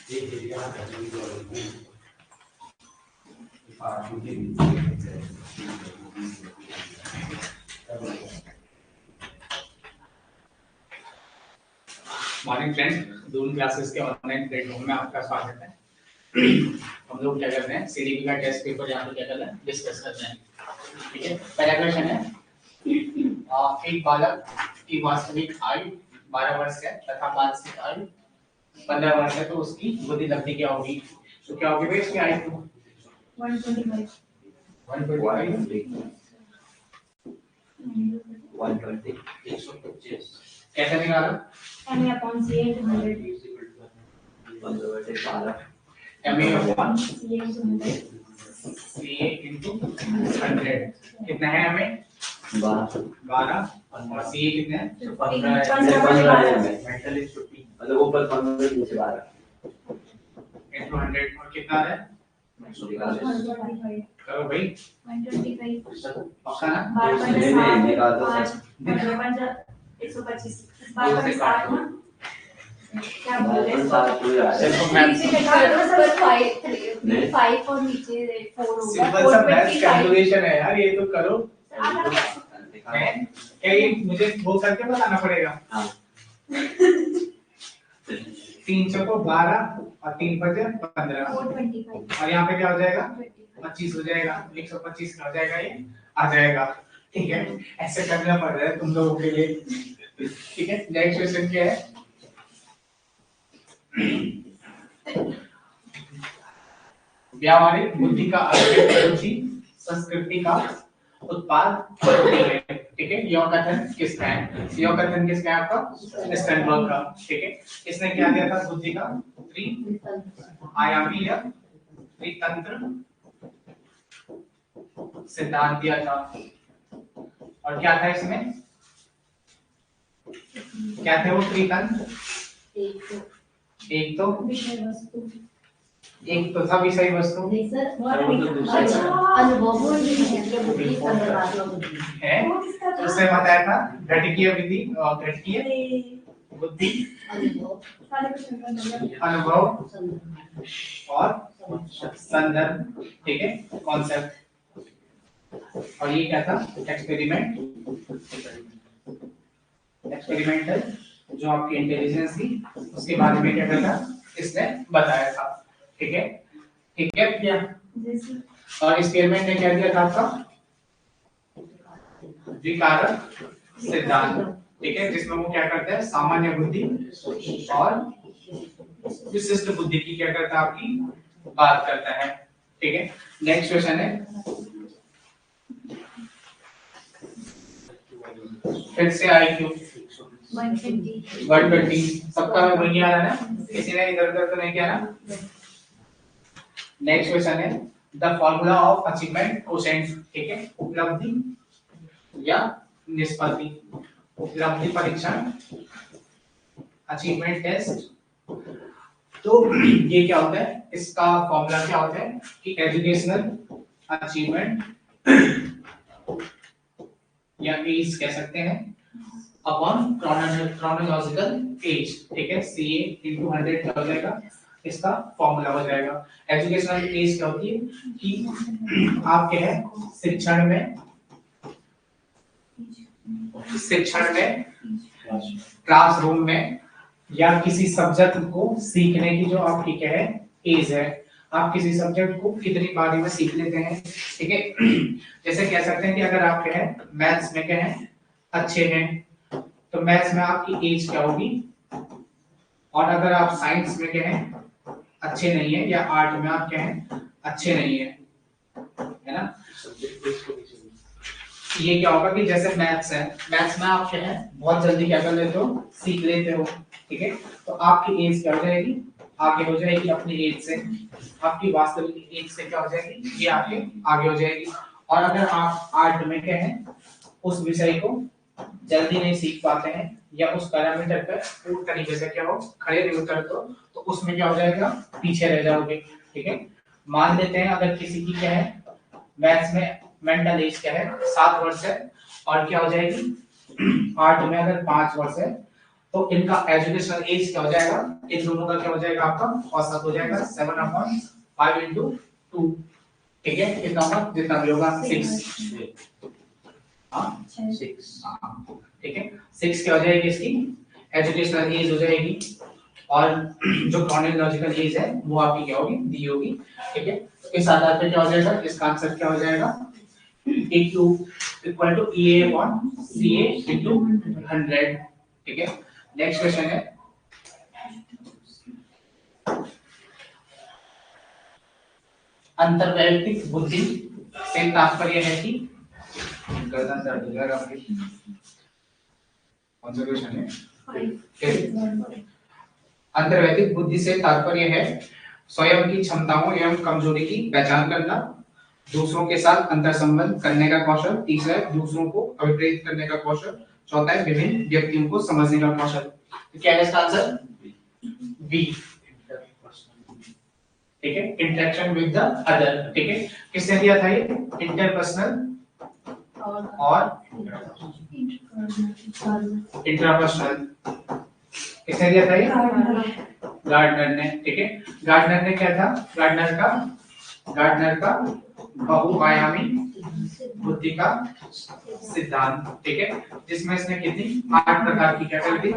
Morning friend, Doon classes के online platform में आपका स्वागत है। हम लोग क्या कर रहे हैं, सीडीपी का टेस्ट पेपर यहाँ पे क्या कर रहे हैं, डिस्कस कर रहे हैं। ठीक है, पहला क्वेश्चन है, एक बालक की वास्तविक आयु 12 वर्ष है तथा मानसिक आयु 15 वर्ष है, तो उसकी बुद्धि लब्धि क्या होगी? तो क्या होगी भाई इसकी आयु? 125 कैसे निकाला? MA upon CA into 100 MA upon CA into 100 CA into 100 कितना है? हमें 12 और CA कितने हैं? 15 मतलब ऊपर 15 नीचे 12 into 100 और कितना है? 125 करो भाई 125 पक्का ना? 125 क्या बोल रहे हैं? देखो मैथ्स फाइव और नीचे 4 होगा। सिंपल सा मैथ्स कैलकुलेशन है यार, ये तो करो। है क्या ये मुझे वो करके बताना पड़ेगा? 3 चौको 12 और 3 बजे 15 और यहाँ पे क्या हो जाएगा? 25 हो जाएगा। 125 का हो जाएगा, ये आ जाएगा। ठीक है, ऐसे करना पड़ रहा है तुम लोगों के लिए। ठीक है, नेक्स्ट क्वेश्चन क्या है? व्यावहारिक बुद्धि का अर्थ बुद्धि संस्कृति का उत्पाद होती है। ठीक है, यह कथन किसका है? यह कथन किसका है? आपका स्टैनबर्ग का। ठीक है, इसने क्या दिया था? बुद्धि का त्रि-आयामी या त्रितंत्र सिद्धांत दिया था। और क्या था इसमें? क्या थे वो त्रितंत्र? एक तो था विषय वस्तु है, उसने बताया था घटिकीय विधि और घटिकीय बुद्धि, अनुभव और संदर्भ। ठीक है, कॉन्सेप्ट। और ये क्या था? एक्सपेरिमेंटल जो आपकी इंटेलिजेंस थी उसके बारे में क्या करता इसने बताया था। ठीक है, ठीक है क्या? और एक्सपेरिमेंट ने क्या दिया था? आपका विकारक सिद्धांत। ठीक है, जिसमें वो क्या करते हैं? सामान्य बुद्धि और विशिष्ट बुद्धि की क्या करता है? आपकी बात करता है। ठीक है, नेक्स्ट क्वेश्चन है, फिर से IQ 120 सबका में वही आ रहा है ना? किसी ने इधर उधर तो नहीं किया ना? नेक्स्ट क्वेश्चन है, the formula of achievement quotient. ठीक है, उपलब्धि या निष्पत्ति, उपलब्धि परीक्षण, अचीवमेंट टेस्ट। तो ये क्या होता है? इसका फॉर्मूला क्या होता है कि एजुकेशनल अचीवमेंट या एज कह सकते हैं अपॉन क्रोनोलॉजिकल एज। ठीक है, CA into 100 क्या हो जाएगा? इसका फॉर्मूला हो जाएगा। एजुकेशनल एज क्या होती है कि आप क्या है शिक्षण में क्लासरूम में या किसी सब्जेक्ट को सीखने की जो आपकी क्या है एज है, आप किसी सब्जेक्ट को कितनी बारी में सीख लेते हैं। ठीक है, जैसे कह सकते हैं कि अगर आप क्या है मैथ्स में क्या है अच्छे हैं, तो मैथ्स में आपकी एज क्या होगी? और अगर आप साइंस में क्या है अच्छे नहीं है, या आर्ट में आप क्या है अच्छे नहीं है ना? ये क्या होगा कि जैसे मैथ्स है, मैथ्स में आप क्या है बहुत जल्दी क्या कर लेते हो? सीख लेते हो। ठीक है, तो आपकी एज क्या हो जाएगी? आगे हो जाएगी अपनी एज से, आपकी वास्तविक एज से क्या हो जाएगी? ये आपके आगे हो जाएगी। और अगर आप आर्ट में क्या है उस विषय को जल्दी नहीं सीख पाते हैं, या उस पैरामीटर पर पूरी तरीके से क्या हो खड़े नहीं उतरते हो, तो उसमें क्या हो जाएगा? पीछे रह जाओगे। ठीक है, मान लेते हैं अगर किसी की क्या है मैथ्स में मेंटल एज क्या है 7 वर्ष है, और क्या हो जाएगी आर्ट में अगर 5 वर्ष है, तो इनका एजुकेशनल एज क्या हो जाएगा, इन दोनों का क्या हो जाएगा, आपका औसत हो जाएगा 7/5 into 2, ठीक है, कितना होगा, जितना भी होगा 6, हाँ 6 ठीक है, 6 क्या हो जाएगी इसकी एजुकेशनल एज हो जाएगी, और जो क्रोनोलॉजिकल एज है वो आपकी क्या होगी, दी होगी, ठीक है। तो इस आधार पे क्या हो जाएगा, इसका आंसर क्या हो जाएगा, EQ equal to EA upon CA into 100, ठीक है। नेक्स्ट क्वेश्चन है, अंतर्वैयक्तिक बुद्धि से तात्पर्य है कि, गर्दन दर्द हो जाएगा आपकी, कौन सा क्वेश्चन है, अंतर्वैयक्तिक बुद्धि से तात्पर्य है स्वयं की क्षमताओं एवं कमजोरी की पहचान करना, दूसरों के साथ अंतर संबंध करने का कौशल, तीसरा है दूसरों को अभिप्रेरित करने का कौशल, चौथा है विभिन्न व्यक्तियों को समझने का कौशल। तो क्या है इसका आंसर, बी, ठीक है, इंटरेक्शन विद द अदर, ठीक है। किसने दिया था ये, इंटरपर्सनल और इंट्रापर्सनल, किसने दिया था ये, गार्डनर ने, ठीक है। गार्डनर ने क्या था, गार्डनर का बहुआयामी बुद्धि का सिद्धांत, ठीक है, जिसमें इसने कितनी 8 प्रकार की क्या कर दी,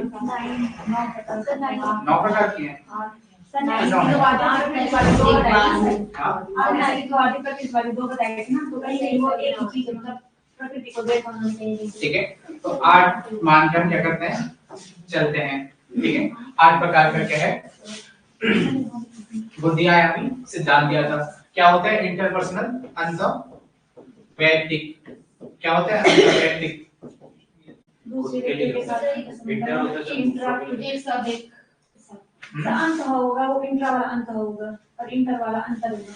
9 प्रकार की है, ठीक है। तो 8 मानकर क्या करते हैं, चलते हैं, ठीक है। 8 प्रकार का क्या है, बुद्धि आयामी सिद्धांत दिया था। क्या होता है इंटरपर्सनल, अंतर्वैयक्तिक, क्या होता है अंतर्वैयक्तिक, अंत होगा वो इंट्रा वाला अंत होगा और इंटर वाला अंतर होगा,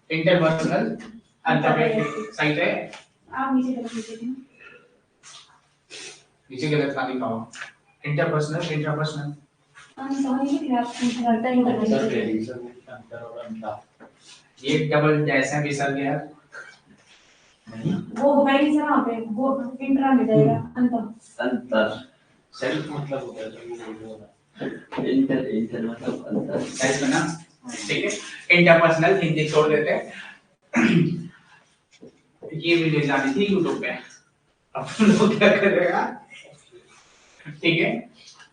इंटरपर्सनल अंतर्वैयक्तिक, सही है। आप नीचे तरफ लिखिए ना, नीचे गलत ना लिखा हो, इंटरपर्सनल इंट्रापर्सनल, हम समझ नहीं रहे, आप इंटर ये डबल डैश है विसर्ग है, वो वही से वहां पे वो इंट्रा में जाएगा अंतर सेल्फ मतलब होता है, इंटर मतलब अंतर, सही ना, ठीक है। इंटरपर्सनल हिंदी छोड़ देते हैं, ये वीडियो जानी थी यूट्यूब पे, अब लोग क्या करेगा, ठीक है।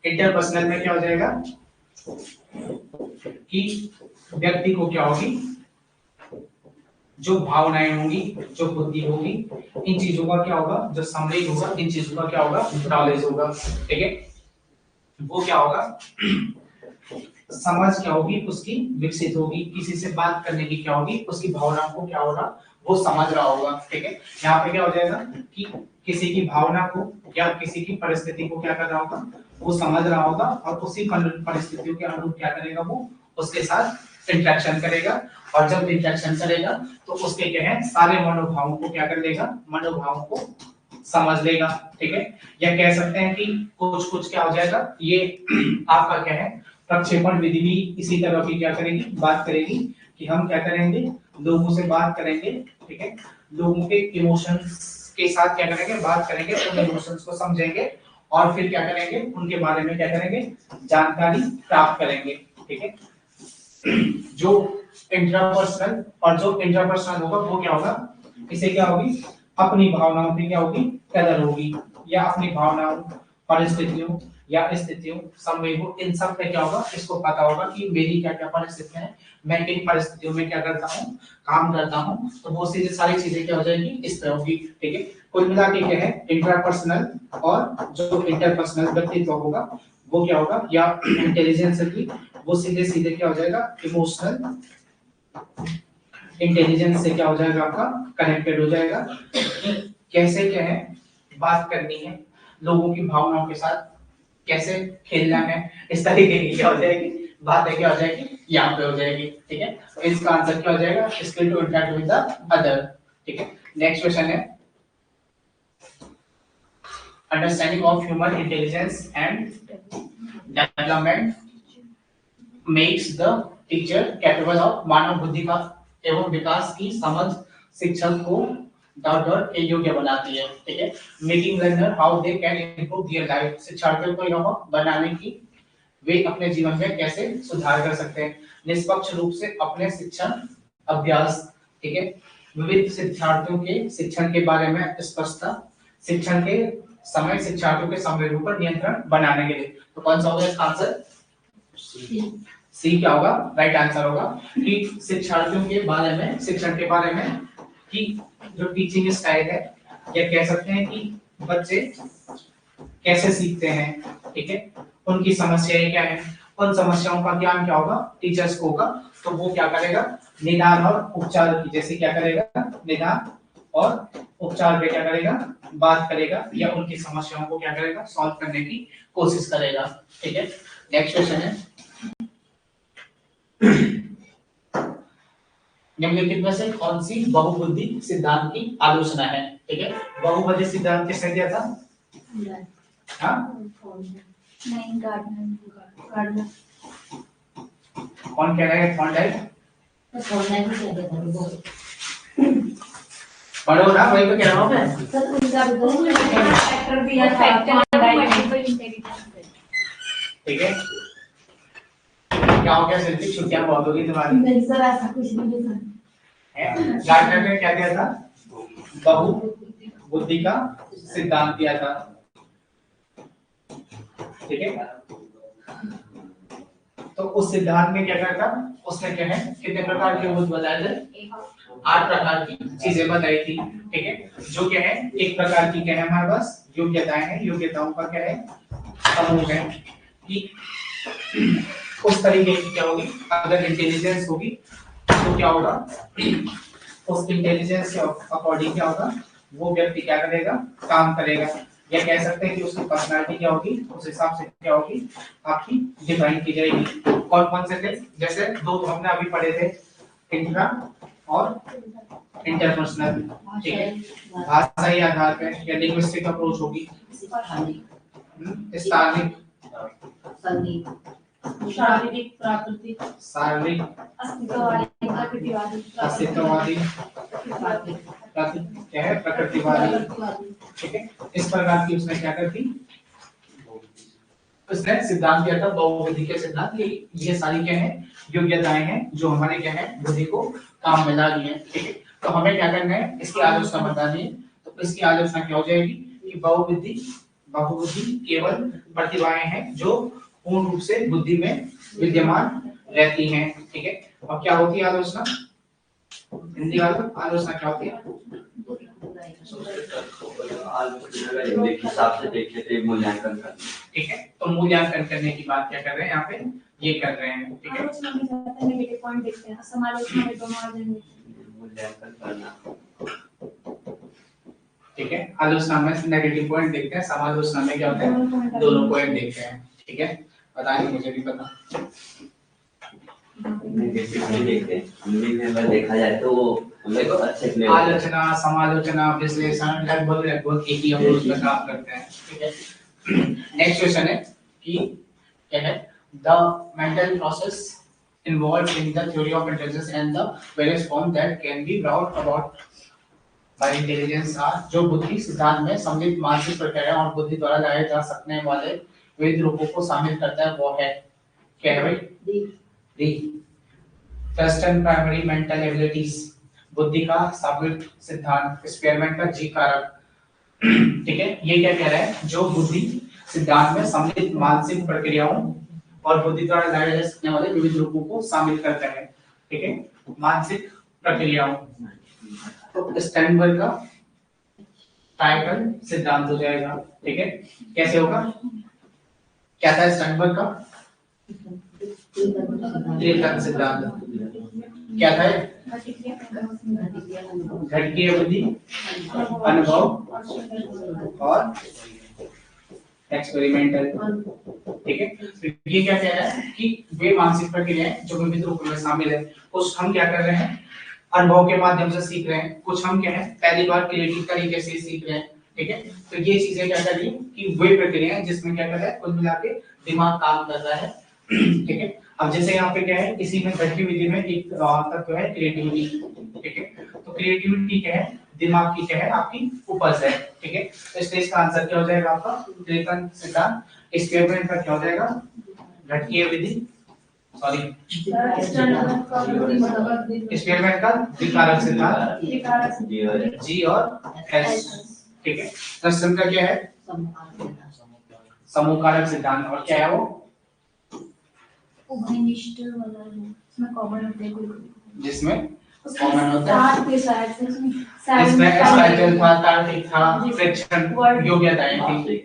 इंटरपर्सनल में क्या हो जाएगा कि व्यक्ति को क्या होगी, जो भावनाएं होंगी, जो बुद्धि होगी, इन चीजों का क्या होगा, जो समझ होगा, इन चीजों का क्या होगा, नॉलेज होगा, ठीक है। वो क्या होगा, समझ क्या होगी उसकी विकसित होगी, किसी से बात करने की क्या होगी, उसकी भावनाओं को क्या होगा, वो समझ रहा होगा, ठीक है। यहाँ पे क्या हो जाएगा कि किसी की भावना को या किसी की परिस्थिति को क्या कर रहा होगा, वो समझ रहा होगा, और उसी परिस्थितियों के अनुरूप क्या करेगा, वो उसके साथ इंटरेक्शन करेगा, और जब इंटरेक्शन करेगा तो उसके क्या है, सारे मनोभावों को क्या कर लेगा, मनोभावों को समझ लेगा, ठीक है। या कह सकते हैं कि कुछ क्या हो जाएगा, ये आपका क्या है, प्रक्षेपण विधि भी इसी तरह की क्या करेगी, बात करेगी कि हम क्या करेंगे, लोगों से बात करेंगे, ठीक है, लोगों के इमोशंस के साथ क्या करेंगे, बात करेंगे, उन इमोशंस को समझेंगे, और फिर क्या करेंगे, उनके बारे में क्या करेंगे, जानकारी प्राप्त करेंगे, ठीक है। जो इंट्रापर्सनल और जो इंट्रापर्सनल होगा वो क्या होगा, इसे क्या होगी, अपनी भावनाओं की क्या होगी, कदर होगी, या अपनी भावनाओं, परिस्थितियों या स्थितियों, संवेगों, इन सब पे क्या होगा, इसको पता होगा कि मेरी क्या क्या परिस्थितियां हैं, मैं किन परिस्थितियों में क्या करता हूँ, काम करता हूँ, तो वो सीधे सारी चीजें क्या हो जाएगी, इस तरह होगी, ठीक है। कुल मिला के क्या है, इंट्रापर्सनल और जो इंटरपर्सनल व्यक्तित्व होगा वो क्या होगा, या इंटेलिजेंस की, वो सीधे सीधे क्या हो जाएगा, इमोशनल इंटेलिजेंस से क्या हो जाएगा, आपका कनेक्टेड हो जाएगा, कैसे क्या है बात करनी है, लोगों की भावनाओं के साथ कैसे खेलना है, इस तरीके की क्या हो जाएगी, बातें क्या हो जाएगी, यहाँ पे हो जाएगी, ठीक है। तो इसका आंसर क्या हो जाएगा, skill to interact with the other, ठीक है। नेक्स्ट क्वेश्चन है, understanding of human intelligence and development makes the teacher capable of, मानव बुद्धि का एवं विकास की समझ शिक्षक को डॉट डॉट के योग्य बनाती है, ठीक है। Making learner how they can improve their life, शिक्षार्थियों को यह बनाने की वे अपने जीवन में कैसे सुधार कर सकते हैं। निष्पक्ष रूप से अपने शिक्षण अभ्यास, ठीक है। विविध शिक्षार्थियों के शिक्षण के बारे में स्पष्टता, शिक्षण के समय शिक्षार्थियों के संवेदों पर नियंत्रण बनाने के लिए। तो कौन सा होगा इसका आंसर? सी क्या होगा? राइट आंसर होगा कि शिक्षार्थियों के बारे में, शिक्षण के बारे में कि जो टीचिंग स्टाइल है, या कह सकते हैं कि बच्चे कैसे सीखते हैं, ठीक है, उनकी समस्याएं क्या है, उन समस्याओं का ज्ञान क्या होगा टीचर्स को होगा। तो वो क्या करेगा? निदान और उपचार की, जैसे क्या करेगा, निदान और उपचार पे क्या करेगा, बात करेगा, या उनकी समस्याओं को क्या करेगा, सॉल्व करने की कोशिश करेगा, ठीक है। नेक्स्ट क्वेश्चन है, निम्नलिखित में से कौन सी बहुबुद्धि सिद्धांत की आलोचना है, ठीक है। बहुबुद्धि सिद्धांत किसने दिया था? हाँ, नहीं, गार्डनर कौन कह रहा है? थॉर्नडाइक। तो छोड़ना भी चाहिए था पढ़ो ना, वही तो कह रहा हूँ मैं। सर उनका भी फैक्टर दिया था, मल्टीपल इंटेलिजेंस, ठीक है, क्या हो गया? सिर्फ छुट्टियां बहुत होगी तुम्हारी। नहीं सर ऐसा कुछ नहीं है सर। गार्डनर ने क्या दिया था? बहु बुद्धि का सिद्धांत दिया था, ठीक है। तो उस सिद्धांत में क्या करता? उसने क्या है, कितने प्रकार के बुद्ध बताए थे? 8 प्रकार की चीजें बताई थी, ठीक है। जो क्या है, एक प्रकार की क्या है हमारे पास योग्यताएं हैं, योग्यताओं का क्या है, समूह है कि उस तरीके की क्या होगी, अगर इंटेलिजेंस होगी तो क्या होगा, उस इंटेलिजेंस के अकॉर्डिंग क्या होगा, वो व्यक्ति क्या करेगा, काम करेगा, या कह सकते हैं कि उसकी पर्सनालिटी क्या होगी, उस हिसाब से क्या होगी आपकी डिफाइन की जाएगी। कौन कौन से थे? जैसे 2 तो हमने अभी पढ़े थे, इंट्रा और इंटरपर्सनल, ठीक है। भाषाई आधार पे या लिंग्विस्टिक अप्रोच होगी, स्थानिक, शारीरिक, प्राकृतिक, शारीरिक, अस्तित्ववादी, प्रकृतिवादी, अस्तित्ववादी, क्या है, प्रकृतिवादी, ठीक है। इस प्रकार की उसने क्या कर दी, उसने सिद्धांत दिया था बहुबुद्धि के सिद्धांत। ये सारी क्या है, योग्यताएं हैं जो हमारे क्या है, बुद्धि को काम में ला रही है, ठीक है। तो हमें क्या करना है, इसकी आलोचना बतानी है। तो इसकी आलोचना क्या हो जाएगी कि बहुबुद्धि केवल प्रतिभाएं हैं जो पूर्ण रूप से बुद्धि में विद्यमान रहती हैं, ठीक है। और क्या होती है आलोचना? हिंदी वालों, आलोचना क्या होती है? एक हिसाब से देखे थे मूल्यांकन करना, ठीक है। तो मूल्यांकन करने की बात क्या कर रहे हैं यहाँ पे, ये कर रहे हैं, ठीक है। आलोचना में जाते हैं नेगेटिव पॉइंट देखते हैं, समालोचना में दोनों आ जाएंगे। मूल्यांकन करना, ठीक है। आलोचना में नेगेटिव पॉइंट देखते हैं, समालोचना में क्या होता है, दोनों पॉइंट देखते हैं, ठीक है। बताइए, मुझे भी पता। नेगेटिव भी देखते हैं, हिंदी में अगर देखा जाए तो हम लोग को अच्छे से आलोचना, समालोचना, विश्लेषण लगभग एक ही अप्रोच पर काम करते हैं, ठीक है। नेक्स्ट क्वेश्चन है कि क्या है, the mental process involved in the theory of intelligence and the various forms that can be brought about by intelligence are, जो बुद्धि सिद्धांत में सम्मिलित मानसिक प्रक्रिया और बुद्धि द्वारा लाए जा सकने वाले विविध रूपों को शामिल करता है, वो है क्या है भाई? D. First and primary mental abilities, बुद्धि का सामूहिक सिद्धांत, एक्सपेरिमेंट का जी कारक, ठीक है। ये क्या कह रहा है, जो बुद्धि सिद्धांत में सम्मिलित मानसिक प्रक्रियाओं और बुद्धि द्वारा लाए जा सकने वाले विविध रूपों को शामिल करता है, ठीक है। मानसिक प्रक्रियाओं, तो स्टैनबर्ग का ट्रायंगल सिद्धांत हो जाएगा, ठीक है। कैसे होगा, क्या था स्टैनबर्ग का त्रिकरण सिद्धांत? क्या था? घटकीय बुद्धि, अनुभव और एक्सपेरिमेंटल, ठीक है। तो ये क्या कह रहा है कि वे मानसिक प्रक्रियाएं जो विविध रूपों में शामिल है, कुछ हम क्या कर रहे हैं, अनुभव के माध्यम से सीख रहे हैं, कुछ हम क्या है, पहली बार क्रिएटिव तरीके से सीख रहे हैं, ठीक है। तो ये चीजें क्या कर रही है कि वे प्रक्रियाएं जिसमें क्या कर रहा है, कुल मिला के दिमाग काम कर रहा है, ठीक है। अब जैसे यहाँ पे क्या है, इसी में घटकीय विधि में एक तत्व है क्रिएटिविटी, ठीक है। तो क्रिएटिविटी क्या है, दिमाग की क्या है आपकी उपज है, ठीक है। तो इसलिए इसका आंसर क्या हो जाएगा आपका त्रिकण सिद्धांत। एक्सपेरिमेंट का क्या हो जाएगा घटकीय विधि, सॉरी एक्सपेरिमेंट का द्विकारक सिद्धांत जी और एस, ठीक है। क्वेश्चन का क्या है समूह कारक सिद्धांत, और क्या है वो उभयनिष्ठ वाला है, इसमें कॉमन होते हैं कोई जिसमें कॉमन होता है। सात के शायद से इसमें एक्सपाइटल था, कार्टिक था, फ्रिक्शन, योग्यताएं थी,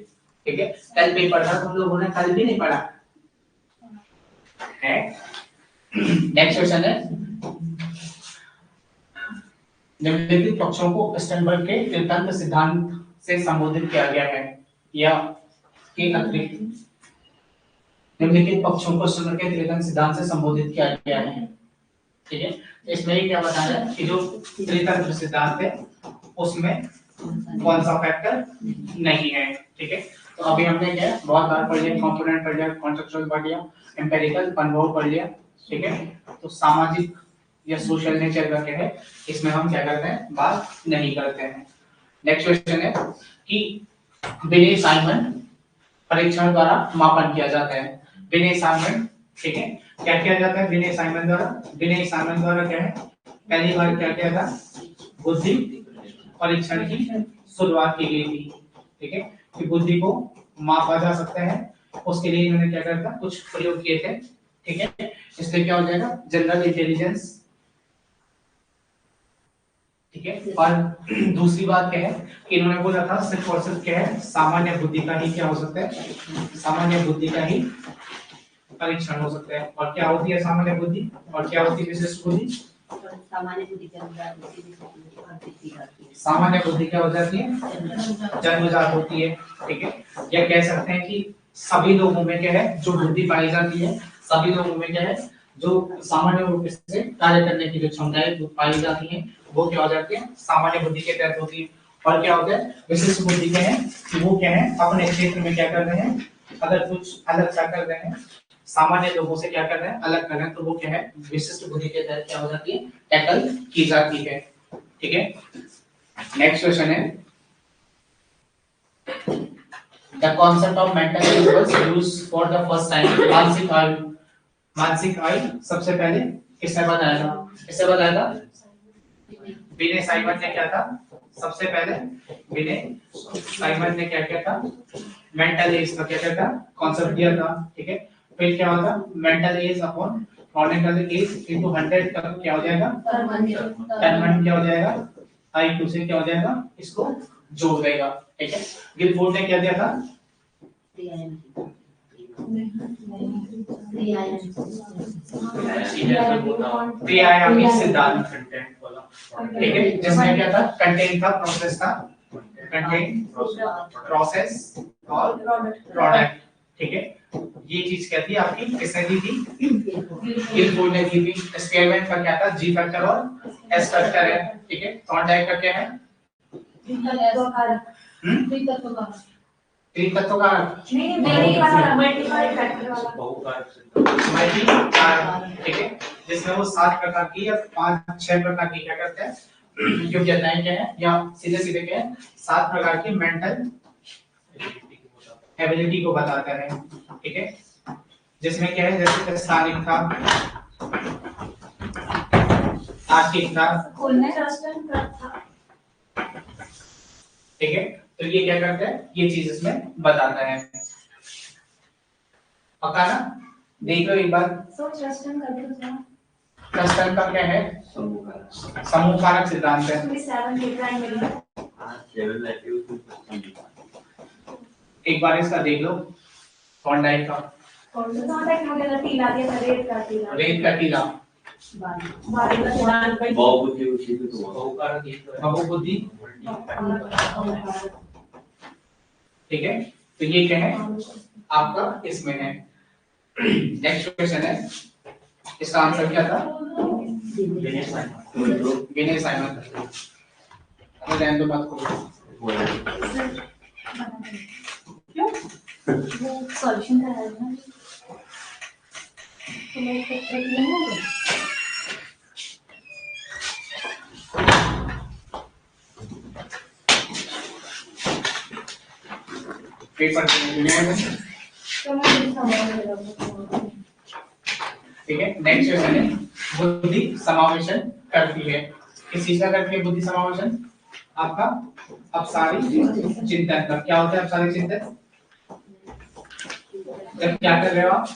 ठीक है। कल पेपर था, तुम लोगों ने कल भी नहीं पढ़ा है। नेक्स्ट क्वेश्चन है निम्नलिखित पक्षों को स्टर्नबर्ग के त्रितंत्र सिद्धांत से संबोधित किया गया है, या के अतिरिक्त निम्नलिखित पक्षों को स्टर्नबर्ग के त्रितंत्र सिद्धांत से संबोधित किया गया है, ठीक है। इसमें ये क्या बता रहा है कि जो त्रितंत्र सिद्धांत है उसमें कौन सा फैक्टर नहीं है, ठीक है। तो अभी हमने क्या बहुत बार पढ़ लिया, कंपोनेंट पढ़ लिया, कॉन्सेप्चुअल पढ़ लिया, एम्पिरिकल अनुभव पढ़ लिया, ठीक है। तो सामाजिक या सोशल नेचर का क्या है इसमें हम क्या करते हैं बात नहीं करते हैं। नेक्स्ट क्वेश्चन है कि बिने साइमन परीक्षण द्वारा मापन किया जाता है। बिने साइमन, ठीक है, क्या किया जाता है बिने साइमन द्वारा? बिने साइमन द्वारा क्या है पहली बार क्या किया था बुद्धि परीक्षण की शुरुआत की गई थी, ठीक है, कि बुद्धि को मापा जा सकता है, उसके लिए इन्होंने क्या किया था कुछ प्रयोग किए थे, ठीक है। इसलिए क्या हो जाएगा जनरल इंटेलिजेंस, ठीक है। और दूसरी बात क्या है कि इन्होंने बोला था सिर्फ और सिर्फ क्या है सामान्य बुद्धि का ही क्या हो सकता है, सामान्य बुद्धि का ही परीक्षण हो सकता है। और क्या होती है सामान्य बुद्धि और क्या होती है विशिष्ट बुद्धि? सामान्य बुद्धि के अनुसार बुद्धि सामान्य बुद्धि क्या हो जाती है जन्मजात होती है, ठीक है। या कह सकते हैं कि सभी लोगों में क्या है जो बुद्धि पाई जाती है, सभी लोगों में क्या है जो सामान्य रूप से कार्य करने की जो क्षमताएं जो पाई जाती हैं वो क्या हो जाती है सामान्य बुद्धि के तहत होती है। और क्या होता है विशिष्ट बुद्धि क्या है कि वो क्या है अपने क्षेत्र में क्या कर रहे हैं अगर कुछ अलग सा कर रहे हैं, सामान्य लोगों से क्या कर रहे हैं अलग कर रहे हैं, तो वो क्या है विशिष्ट बुद्धि के तहत क्या हो जाती है टैकल की जाती है, ठीक है। नेक्स्ट क्वेश्चन है the concept of mental as was used for the first time. मानसिक आयु सबसे पहले किसने बताया था? किसने बताया था? बिने साइमन ने क्या था सबसे पहले बिने साइमन ने क्या किया था मेंटल एज का क्या किया था कॉन्सेप्ट दिया था, ठीक है। फिर क्या होगा mental age upon chronological age into 100 का क्या हो जाएगा टर्म क्या हो जाएगा I2 से क्या हो जाएगा इसको जोड़ देगा, ठीक है। गिलफोर्ड ने क्या दिया था त्रिआयामी सिद्धांत, ठीक है, जिसमें क्या था कंटेंट था प्रोसेस था कंटेंट प्रोसेस और प्रोडक्ट, ठीक है। ये चीज क्या थी आपकी किसने दी थी गिलफोर्ड ने दी थी। एक्सपेरिमेंट का क्या था जी फैक्टर और एस फैक्टर है, ठीक है। थॉर्नडाइक का क्या है तीन तत्वों का नहीं वाला मल्टीपल फैक्टर वाला ठीक है, जिसमें वो 7 प्रकार की या 5-6 प्रकार की क्या करते हैं योग्यताएं क्या है या सीधे सीधे क्या है 7 प्रकार की मेंटल एबिलिटी को बताता है, ठीक है। जिसमें क्या है जैसे स्थानिक था तार्किक था, ठीक है। तो ये क्या करता है ये चीज इसमें बताता है, पक्का ना? देख लो एक बार क्लस्टर का क्या है समूह कारक सिद्धांत है। एक बार इसका देख लो थॉर्नडाइक का रेत का टीला बहुबुद्धि, ठीक है। तो ये क्या है आपका इसमें है। नेक्स्ट क्वेश्चन है इसका आंसर क्या था विनय साइमन। अब ध्यान दो बात को सॉल्यूशन का है ना तो मैं पेपर देने दुनिया में। ठीक है, नेक्स्ट क्वेश्चन है बुद्धि समावेशन करती है। किस चीज का करती है बुद्धि समावेशन? आपका अपसारी चिंतन का। क्या होता है अपसारी चिंतन? जब क्या कर रहे हो आप?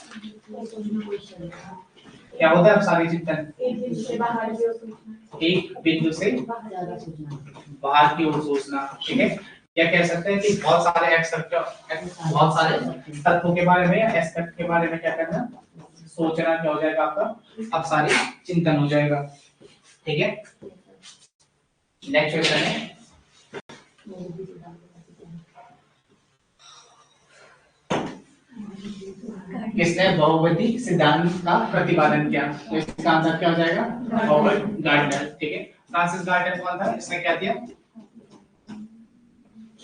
क्या होता है अपसारी चिंतन? एक बिंदु से बाहर की ओर सोचना। एक बिंदु से ज्यादा सोचना। बाहर की ओर सोचना। ठीक है, या कह सकते हैं कि बहुत सारे बहुत सारे तत्वों के बारे में या एस्पेक्ट के बारे में क्या करना, सोचना। क्या हो जाएगा आपका? अपसारी चिंतन हो जाएगा। ठीक है, नेक्स्ट क्वेश्चन है किसने बहुविधि सिद्धांत का प्रतिपादन किया? तो इसका आंसर क्या हो जाएगा? Robert Gardner. ठीक है, फ्रांसिस गार्डनर कौन था? इसने क्या दिया?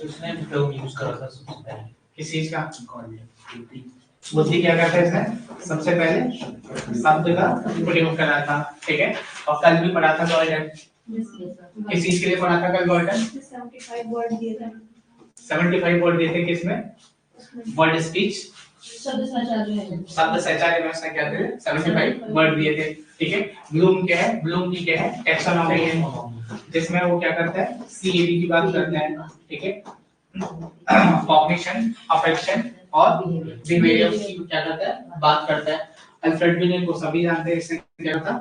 उसने टर्म यूज करा था सबसे पहले। किस चीज का? बुद्धि। बुद्धि क्या करता है इसने? सबसे पहले शब्द का प्रयोग करा था। ठीक है, और कल भी पढ़ा था गॉल्डन। किस चीज के लिए पढ़ा था कल गॉल्डन? 75 वर्ड दिए थे। 75 वर्ड दिए थे। किसमें? वर्ड स्पीच, शब्द शब्द में उसने क्या थे? 75 वर्ड दिए थे। ठीक है, ब्लूम क्या है? ब्लूम की क्या है? टैक्सोनॉमी है, जिसमें वो क्या करता है? सीएबी की बात करता है। ठीक है, कॉग्निशन, अफेक्शन और बिहेवियर की क्या करता है? बात करता है। अल्फ्रेड बिनेट को सभी जानते हैं। इसने क्या था?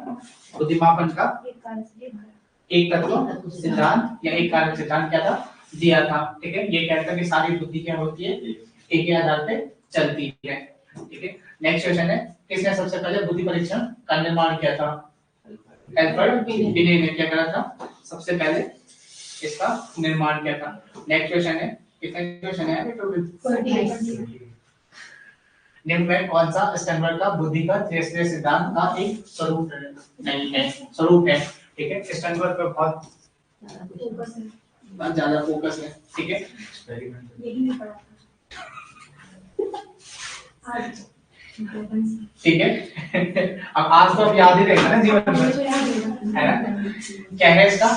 बुद्धिमापन का एक तत्व सिद्धांत या एक कारक सिद्धांत क्या था? दिया था। ठीक है, ये कहता है कि सारी बुद्धि क्या होती है? एक ही आधार पे चलती है। ठीक है, नेक्स्ट क्वेश्चन है किसने सबसे पहले बुद्धि परीक्षण का निर्माण किया था? अल्फ्रेड बिनेट ने क्या करा था? सबसे पहले इसका निर्माण किया था। नेक्स्ट क्वेश्चन है, कितने क्वेश्चन है? निम्न में कौन सा स्टैंडर्ड का बुद्धि का तीसरे सिद्धांत का एक स्वरूप नहीं है? स्वरूप है। ठीक है, स्टैंडर्ड पे बहुत ज्यादा फोकस है। ठीक है, ठीक है। अब आज तो आप याद ही रहेगा ना जीवन में, है ना? क्या है इसका?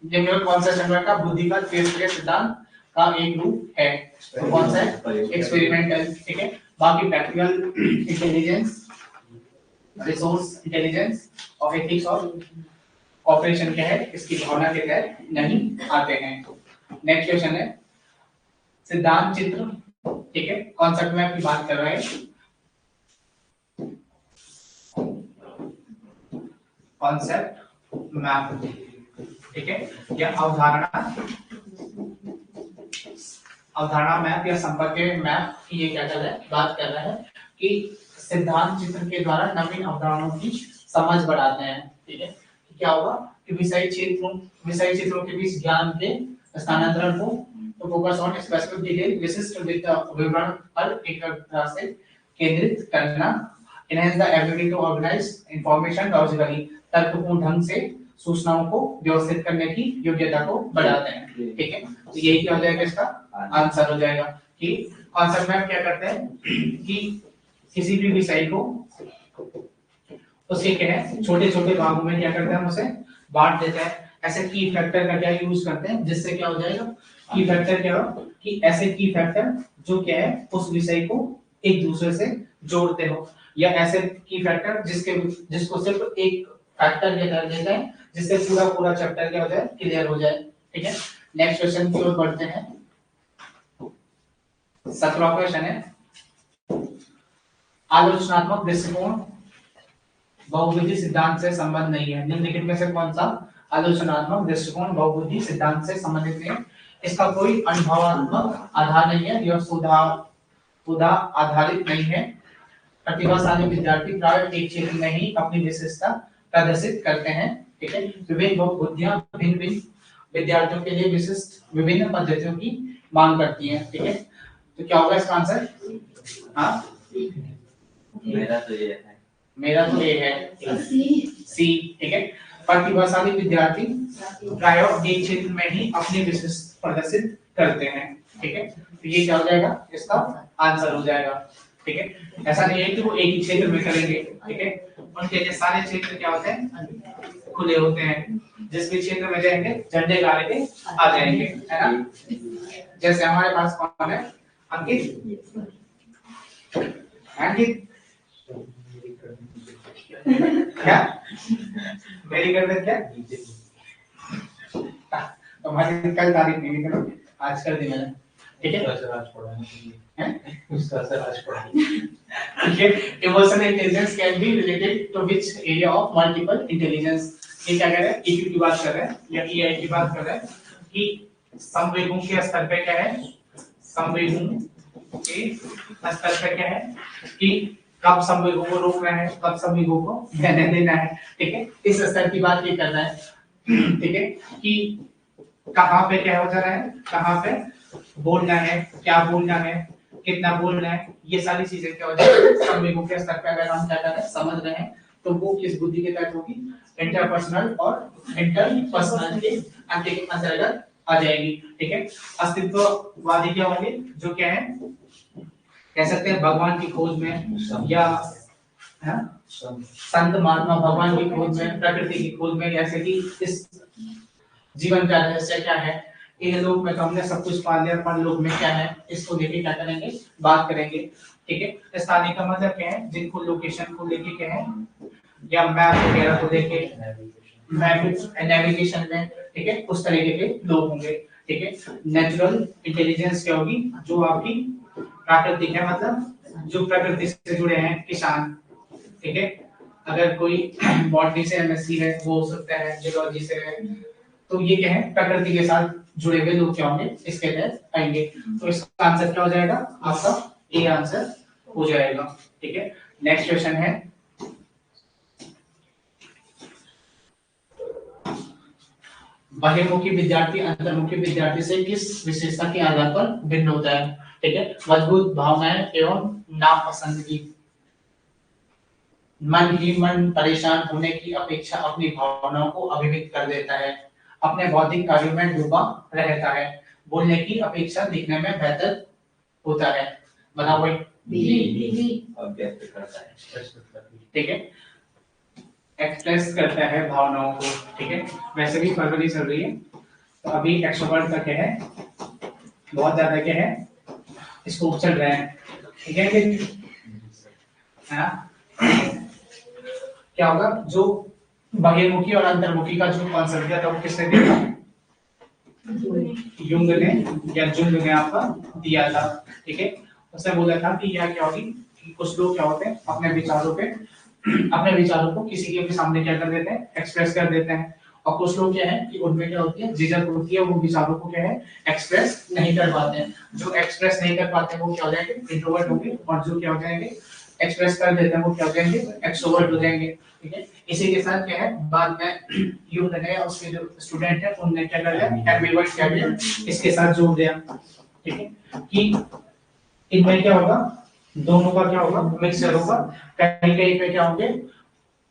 निम्न में कौन सा स्टैंडर्ड का बुद्धि का तीसरे सिद्धांत का एक रूप है? तो कौन सा है? एक्सपेरिमेंटल। ठीक है, बाकी प्रैक्टिकल इंटेलिजेंस, रिसोर्स इंटेलिजेंस और एथिक्स और ऑपरेशन क्या है? इसकी भावना के तहत नहीं आते हैं। नेक्स्ट क्वेश्चन है सिद्धांत चित्र। ठीक है, कॉन्सेप्ट मैप की बात कर रहे हैं। कॉन्सेप्ट मैप, ठीक है, या अवधारणा मैप या संपर्क मैप की ये क्या कर रहा है? बात कर रहा है कि सिद्धांत चित्र के द्वारा नवीन अवधारणाओं की समझ बढ़ाते हैं। ठीक है, क्या होगा कि विषय चित्रों के बीच ज्ञान के स्थानांतरण को तो फोकस ऑन स्पेसिफिक डिटेल, विशिष्ट विवरण पर एक तरह से केंद्रित करना। Enhance the ability to organise information logically, तर्कपूर्ण ढंग से सूचनाओं को व्यवस्थित करने की योग्यता को बढ़ाते हैं। ठीक है, तो यही क्या हो जाएगा? इसका आंसर हो जाएगा कि कॉन्सेप्ट मैप क्या करते हैं कि किसी भी विषय को उसके क्या है छोटे छोटे भागों में क्या करते हैं? हम उसे बांट देते हैं। ऐसे की फैक्टर का क्या यूज करते हैं जिससे क्या हो जाएगा? की फैक्टर क्या हो कि ऐसे की फैक्टर जो क्या है उस विषय को एक दूसरे से जोड़ते हो, या ऐसे की फैक्टर जिसको सिर्फ एक फैक्टर क्या कर देते हैं जिससे पूरा चैप्टर क्या हो जाए? क्लियर हो जाए। ठीक है, नेक्स्ट क्वेश्चन की ओर बढ़ते हैं। 17वां क्वेश्चन है आलोचनात्मक दृष्टिकोण बहुबुद्धि सिद्धांत से संबंध नहीं है। निम्नलिखित में से कौन सा आलोचनात्मक दृष्टिकोण बहुबुद्धि सिद्धांत से संबंधित नहीं है? इसका कोई अनुभवात्मक आधार नहीं है, यह सुधा आधारित नहीं है। प्रतिभाशाली विद्यार्थी प्राय एक क्षेत्र में ही अपनी विशेषता प्रदर्शित करते हैं। ठीक है, विभिन्न बहुबुद्धियां भिन्न विद्यार्थियों के लिए विशिष्ट विभिन्न पद्धतियों की मांग करती हैं। ठीक है, तो क्या होगा इसका आंसर? हाँ, मेरा तो ये है सी। ठीक है, प्रतिभाशाली विद्यार्थी प्राय एक क्षेत्र में ही अपनी विशिष्ट प्रदर्शित करते हैं। ठीक है, तो ये क्या हो जाएगा? इसका आंसर हो जाएगा। ठीक है, ऐसा नहीं है कि वो एक ही क्षेत्र में करेंगे। ठीक है, उनके लिए सारे क्षेत्र क्या होते हैं? खुले होते हैं। जिस भी क्षेत्र में जाएंगे झंडे गाड़ के आ जाएंगे, है ना? जैसे हमारे पास कौन है? अंकित अंकित क्या मेरी कर दे क्या तुम्हारी कल तारीख नहीं करो आज कर दी मैंने ठीक है ठीक है emotional intelligence can be related to which area of multiple intelligence ये क्या कह रहे हैं ईक्यू की बात कर रहे हैं या ईआई की बात कर रहे हैं कि संवेगों के स्तर पे क्या है संवेगों के स्तर पे क्या है कि कब संवेगों को रोकना है कब संवेगों को रहने देना है ठीक है इस स्तर की बात ये कर रहा है ठीक है कि कहाँ पे क्या हो जा रहा है कहाँ पे बोलना है क्या बोलना है कितना बोलना है ये सारी चीजें क्या हो जाती है संवेगों के स्तर पे अगर हम क्या कर रहे हैं समझ रहे हैं तो वो किस बुद्धि के तहत होगी इंटरपर्सनल और इंटरपर्सनल के अंतर्गत आ जाएगी ठीक है अस्तित्ववादी क्या होंगे जो क्या है कह सकते हैं भगवान की खोज में या संत महात्मा भगवान की खोज में प्रकृति की खोज में जैसे कि इस जीवन का रहस्य क्या है इन लोग में तो हमने सब कुछ पा लिया पर लोग में क्या है इसको लेके क्या करेंगे बात करेंगे ठीक है स्थानीय का मतलब क्या है जिनको लोकेशन को लेके क्या है या मैप वगैरह को लेके मैप नेविगेशन में ठीक है उस तरीके के लोग होंगे ठीक है नेचुरल इंटेलिजेंस क्या होगी जो आपकी प्राकृतिक है मतलब जो प्रकृति से जुड़े हैं किसान ठीक है अगर कोई बॉटनी से एमएससी है वो हो सकता है जियोलॉजी से है तो ये क्या है प्रकृति के साथ जुड़े हुए लोग क्या होंगे इसके तहत आएंगे तो इसका आंसर क्या हो जाएगा आपका ए आंसर हो जाएगा ठीक है नेक्स्ट क्वेश्चन है बहिर्मुखी विद्यार्थी अंतर्मुखी विद्यार्थी से किस विशेषता के आधार पर भिन्न होता है ठीक है मजबूत भावनाएं एवं नापसंदगी मन ही मन परेशान होने की अपेक्षा अपनी भावनाओं को अभिव्यक्त कर देता है अपने बौद्धिक कार्यों में डूबा रहता है बोलने की अपेक्षा दिखने में बेहतर होता है बताओ भाई ठीक है एक्सप्रेस करता है भावनाओं को ठीक है वैसे भी फरवरी चल रही है तो अभी एक्सट्रोवर्ट का क्या है बहुत ज्यादा क्या है स्कोप चल रहा है ठीक है क्या होगा जो बहिर्मुखी और अंतर्मुखी का जो कॉन्सेप्ट दिया था वो किसने दिया युंग ने या जुंग ने आपका दिया था ठीक है उसने बोला था कि यह क्या होगी कि कुछ लोग क्या होते हैं अपने विचारों को किसी के भी सामने क्या कर देते हैं एक्सप्रेस कर देते हैं और कुछ लोग क्या है कि उनमें क्या होती है झिझक होती है वो विचारों को क्या है एक्सप्रेस नहीं कर पाते हैं जो एक्सप्रेस नहीं कर पाते हैं वो क्या हो जाएंगे इंट्रोवर्ट होंगे और जो क्या हो जाएंगे एक्सप्रेस कर देते हैं वो क्या हो जाएंगे एक्सट्रोवर्ट हो जाएंगे ठीक है इसी के साथ क्या है बाद में यूथ ने उसके जो स्टूडेंट है उनने क्या कर दिया एम्बिवर्ट क्या किया इसके साथ जोड़ दिया ठीक है कि इनमें क्या होगा दोनों का क्या होगा मिक्सचर होगा कहीं कहीं पे क्या होंगे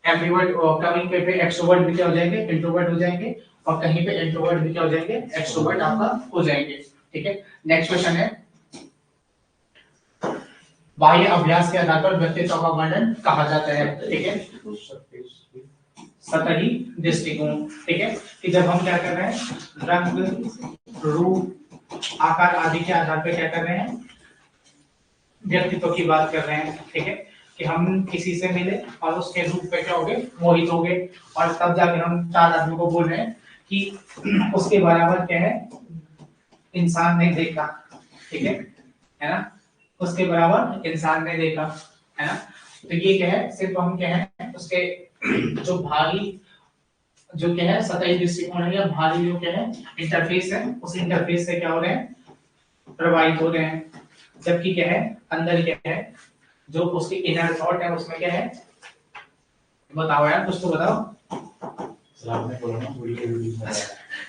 एम्बिवर्ट और कहीं पे एक्सट्रोवर्ट भी क्या हो जाएंगे इंट्रोवर्ट हो जाएंगे और कहीं पे इंट्रोवर्ट भी क्या हो जाएंगे एक्सट्रोवर्ट आपका हो जाएंगे ठीक है नेक्स्ट क्वेश्चन है बाह्य अभ्यास के आधार पर व्यक्तित्व का वर्णन कहा जाता है ठीक है सतही दृष्टिकोण ठीक है कि जब हम क्या कर रहे हैं रंग रूप आकार आदि के आधार पर क्या कर रहे हैं व्यक्तित्व की बात कर रहे हैं ठीक है कि हम किसी से मिले और उसके रूप पे क्या हो गए मोहित हो गए और तब जाके हम चार आदमी को बोल रहे हैं कि उसके बराबर क्या है इंसान नहीं देखा ठीक है ना उसके बराबर इंसान ने देखा है ना तो ये क्या है सिर्फ हम क्या है उसके जो भारी जो क्या है सतही दृष्टिकोण है या भारी जो क्या है इंटरफेस है उस इंटरफेस से क्या हो रहे हैं प्रभावित हो रहे हैं जबकि क्या है अंदर क्या है जो उसके इनर थॉट है उसमें क्या है बताओ यार कुछ तो बताओ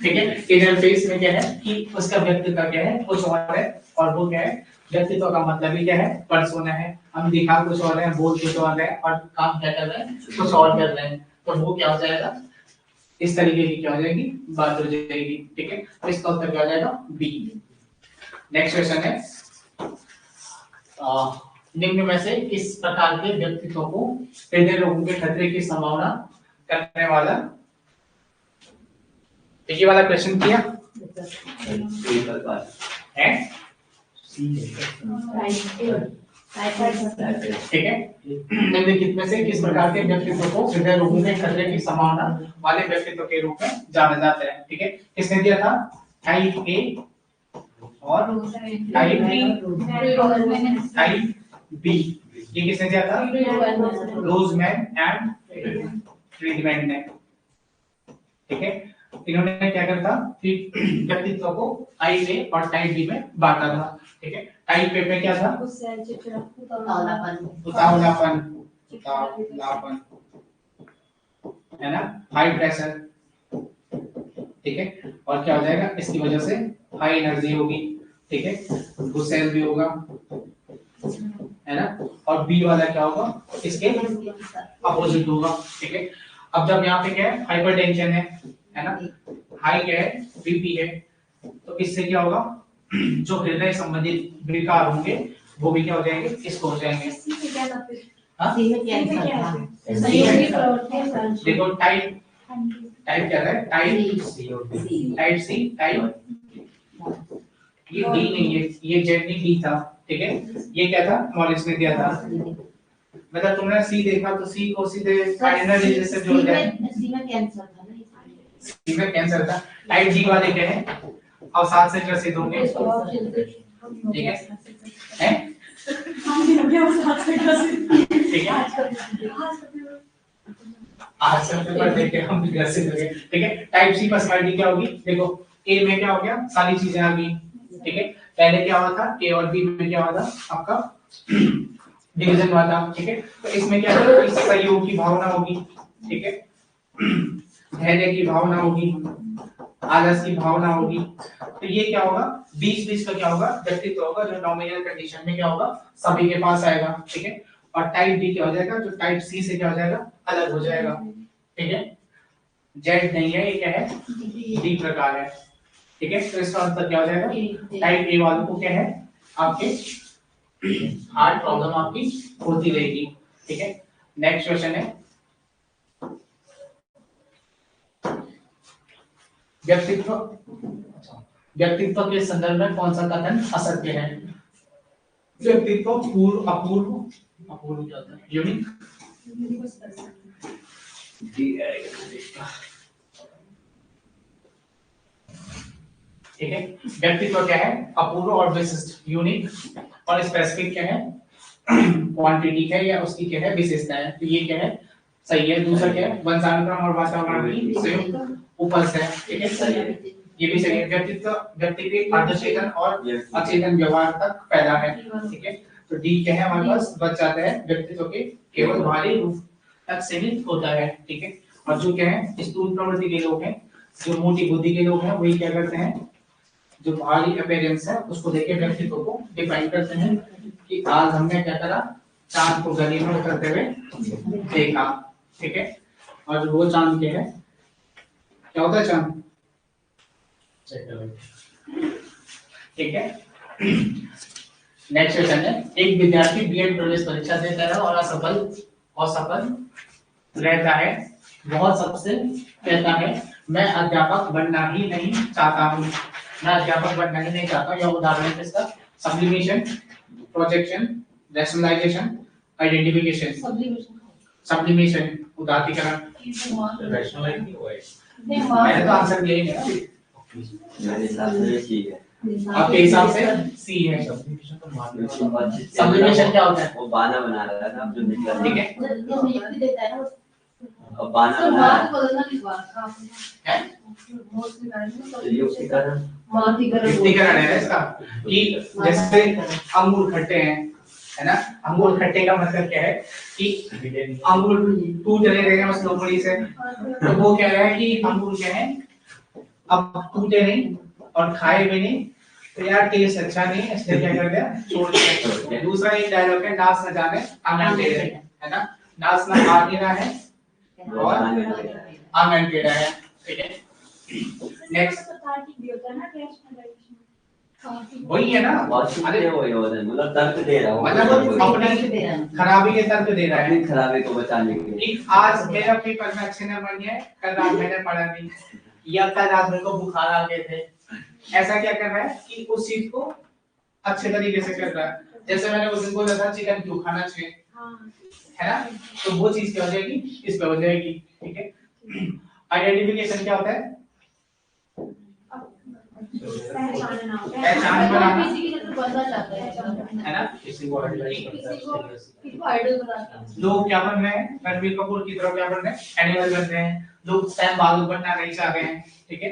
ठीक है इनर फेस में क्या है कि उसका व्यक्तित्व क्या है कुछ और है और वो क्या है व्यक्तित्व का मतलब ही क्या है पर्सोना है हम दिखा कुछ और है बोल कुछ और है और काम क्या कर रहे हैं कुछ और कर रहे हैं तो वो क्या हो जाएगा इस तरीके की क्या हो जाएगी बात हो जाएगी ठीक है तो इसका उत्तर क्या हो जाएगा बी नेक्स्ट क्वेश्चन है निम्न में से किस प्रकार के व्यक्तित्व को हृदय रोगों के खतरे की संभावना करने वाला ये वाला क्वेश्चन किया है ठीक है। निम्नलिखित में से किस प्रकार के व्यक्तित्व को हृदय रोगों के खतरे की संभावना वाले व्यक्तित्व के रूप में जाना जाता है? ठीक है, किसने दिया था? टाइप ए और टाइप बी, टाइप बी। ये किसने दिया था? रोजमैन एंड फ्रीडमैन ने। ठीक है, इन्होंने क्या करा था कि व्यक्तित्व को टाइप ए और टाइप बी में बांटा था। ठीक है, टाइप ए में क्या था? उतावलापन, उतावलापन, है ना, हाई प्रेशर। ठीक है, और क्या हो जाएगा इसकी वजह से? हाई एनर्जी होगी। ठीक है, गुस्सैल भी होगा, है ना। और बी वाला क्या होगा? इसके अपोजिट होगा। ठीक है, अब जब यहाँ पे क्या है? हाइपरटेंशन है ना, हाई क्या है? बीपी है, तो इससे क्या होगा? जो हृदय संबंधित विकार होंगे वो भी क्या हो जाएंगे? इसको हो जाएंगे। हाँ? देखो टाइप क्या है? टाइप सी, टाइप ये डी नहीं है, ये जेड नहीं, डी था। ठीक है, ये क्या था? मॉलिस ने दिया था। मतलब तुमने सी देखा तो सी को सीधे एनर्जी से जोड़ दिया। सी में कैंसर था। टाइप डी वाले क्या है? अवसाद से ग्रसित होंगे। ठीक है, हैं? ठीक है, आज से पेपर देख के हम भी ग्रसित हो गए। ठीक है, टाइप सी पर्सनालिटी क्या होगी? देखो ए में क्या हो गया? सारी चीजें आ गई। ठीक है, पहले क्या हुआ था? ए और बी में क्या हुआ था? आपका डिवीजन हुआ था। ठीक है, तो इसमें क्या होगा? इस सहयोग की भावना होगी। ठीक है, धैर्य की भावना होगी, आलस की भावना होगी। तो ये क्या होगा? 20-20 का क्या होगा? व्यक्तित्व होगा जो नॉमिनल कंडीशन में क्या होगा? सभी के पास आएगा। ठीक है, और टाइप डी क्या हो जाएगा? जो टाइप सी से क्या हो जाएगा? अलग हो जाएगा। ठीक है, जेड नहीं है, ये क्या है? डी प्रकार है। ठीक है, तो इसका आंसर क्या हो जाएगा? टाइप ए वालों को क्या है? आपके हार्ट प्रॉब्लम आपकी होती रहेगी। ठीक है, नेक्स्ट क्वेश्चन है व्यक्तित्व के संदर्भ में कौन सा कथन असत्य है? व्यक्तित्व पूर्व, अपूर्व, अपूर्व क्या होता है? यूनिक। ठीक है, व्यक्तित्व क्या है? अपूर्व और विशिष्ट, यूनिक, और स्पेसिफिक क्या है? क्वांटिटी है या उसकी क्या है? विशेषता है। तो ये क्या है? सही है। दूसरा क्या है? वंशानुक्रम और वातावरण की संयुक्त उपज है। ठीक है, सही है, ये भी सही है। व्यक्तित्व व्यक्ति के अर्धचेतन और अचेतन व्यवहार तक फैला है। ठीक है, तो डी क्या है हमारे पास? बच जाता है व्यक्तित्व के केवल बाहरी रूप तक सीमित होता है। ठीक है, और जो क्या है? स्थूल प्रवृत्ति के लोग हैं, जो मोटी बुद्धि के लोग हैं, वही क्या करते हैं? जो बाहरी अपीयरेंस है उसको देख के व्यक्तित्व को डिफाइन करते हैं कि आज हमने क्या करा? चांद को गली में उतरते हुए देखा। ठीक है, और वो चांद क्या है? क्या होता है चांद? ठीक है, नेक्स्ट क्वेश्चन है एक विद्यार्थी बीएड प्रवेश परीक्षा देता है और असफल रहता है। वह सबसे कहता है मैं अध्यापक बनना ही नहीं चाहता हूँ। मैं अध्यापक बनना ही नहीं चाहता। यह उदाहरण है इसका। Sublimation, projection, rationalisation, identification. Sublimation उदात्तीकरण। मैंने तो आंसर दिया ही नहीं। मेरे हिसाब से ये ठीक है। आपके हिसाब से सी है। सब्लिमेशन क्या होता है? वो बाना बना रहा था जो निकला। ठीक है, अब बाना बना रहा है युक्तिकरण है इसका। कि जैसे अंगूर खट्टे हैं, है ना। अंगूर खट्टे का मतलब क्या है? कि अंगूर टूट रहे हैं उस लोमड़ी से, तो वो कह रहा है कि अंगूर क्या है? अब टूटे नहीं और खाए भी नहीं, तो यार टेस्ट अच्छा नहीं है, इसलिए क्या कर दिया? छोड़ दिया। दूसरा एक डायलॉग है नाच न जाने आंगन टेढ़े, है ना। नाच न आ नहीं रहा है और आंगन टेढ़ा है। ठीक है, नेक्स्ट वही है ना। अरे वो मतलब तर्क दे रहा हूँ, मतलब अपनी खराबी के तर्क दे रहा है, अपनी खराबी को बचाने के लिए। कि आज मेरा पेपर में अच्छे नंबर नहीं है, कल रात मैंने पढ़ा नहीं, या कल रात मेरे को बुखार आ गए थे। ऐसा क्या कर रहा है कि उस चीज को अच्छे तरीके से कर रहा है। जैसे मैंने उस दिन बोला था चिकन क्यों खाना चाहिए, है ना, तो वो चीज क्या हो जाएगी, इस पे हो जाएगी। ठीक है, आइडेंटिफिकेशन क्या होता है, पहचान बनाना, किसी की जरूरत बनना चाहता है ना, किसी को आइडलाइज करता है, किसी को आइडल बनाता है। लोग क्या बन रहे हैं, रणबीर कपूर की तरह क्या बन रहे हैं, एनिमल बन रहे हैं, लोग सैम बालू बनना नहीं चाह रहे हैं। ठीक है,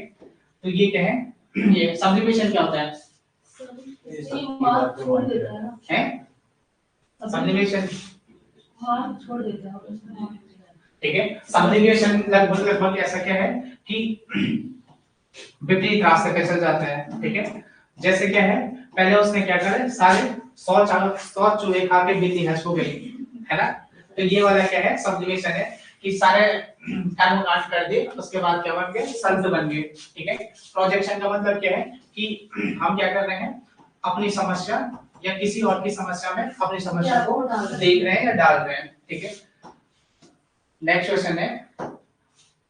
तो ये क्या है, ये सब्लिमेशन क्या होता है, ये मार्क छोड़ देता है ना, है सब्लिमेशन। मार्क छोड़ देता है। ठीक है, सब्लिमेशन लगभग ऐसा क्या है कि विपरीत रास्ते पे चल जाता है। ठीक है, जैसे क्या है, पहले उसने क्या करा, सारे 100 चूहे खा के बिल्ली हंस हो गई, है ना, तो ये वाला क्या है, सब्लिमेशन है कि सारे कर्म कांड कर दिए, उसके बाद क्या बन गए, शब्द बन गए। ठीक है, प्रोजेक्शन का मतलब क्या है कि हम क्या कर रहे हैं, अपनी समस्या या किसी और की समस्या में अपनी समस्या को देख रहे हैं या डाल रहे हैं। ठीक है, नेक्स्ट क्वेश्चन है,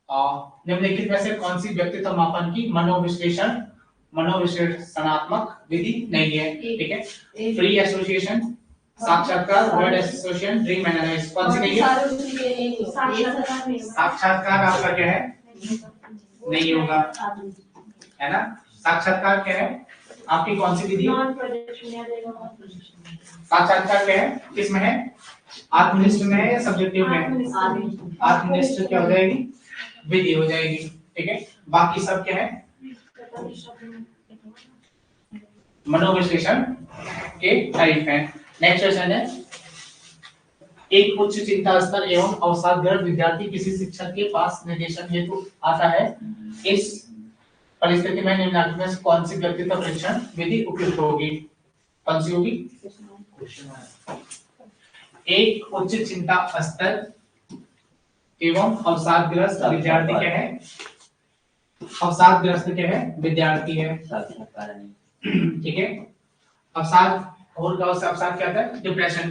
निम्नलिखित में से कौन सी व्यक्तित्व मापन की मनोविश्लेषणात्मक विधि नहीं है। ठीक है, फ्री एसोसिएशन, साक्षात्कार, वर्ड एसोसिएशन, ड्रीम एनालिसिस, कौन सी नहीं है, साक्षात्कार आपका क्या है, नहीं होगा, है ना, साक्षात्कार क्या है, आपकी कौन सी विधि है, साक्षात्कार क्या है, किसमें है, आत्मनिष्ठ में है या सब्जेक्टिव में है, आत्मनिष्ठ क्या हो जाएगी, विधि हो जाएगी। ठीक है, बाकी सब क्या है, मनोविश्लेषण के टाइप हैं। नेक्स्ट क्वेश्चन है, एक उच्च चिंता स्तर एवं अवसादग्रस्त विद्यार्थी किसी शिक्षक के पास निर्देशन हेतु आता है, इस परिस्थिति में निम्नलिखित में से कौन सी व्यक्तित्व परीक्षण विधि उपयुक्त होगी, कौन सी होगी, एक उच्च चिंता स्तर एवं अवसादग्रस्त विद्यार्थी क्या है, अवसादग्रस्त क्या है, विद्यार्थी है। ठीक है, अवसाद और अवसाद क्या होता है, डिप्रेशन।